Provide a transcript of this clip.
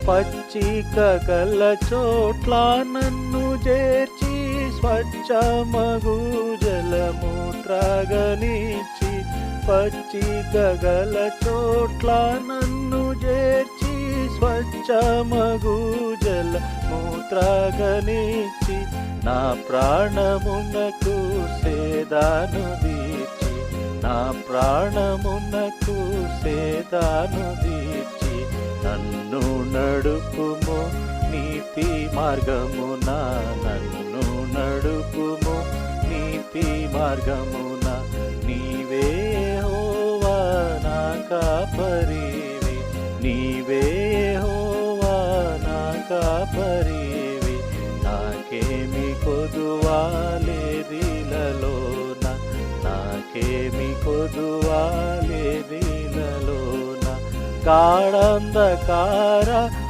పచ్చిక గల చోట్ల నన్ను చేర్చి స్వచ్ఛమగు జలము త్రాగనిచ్చి, పచ్చిక గల చోట్ల నన్ను చేర్చి స్వచ్ఛమగు జలము త్రాగనిచ్చి, నా ప్రాణమునకు సేదాను తీర్చి, నా ప్రాణమునకు సేదాను తీర్చి, నన్ను నడుపుము నీతి మార్గమున, నన్ను నడుపుము నీతి మార్గమున. నీవే యెహోవా నా కాపరివి, నీవే యెహోవా నా కాపరివి, నాకేమి కొదువా లేదిలలోన, నాకేమి కొదువా లేదిలలోన. గాఢంధకార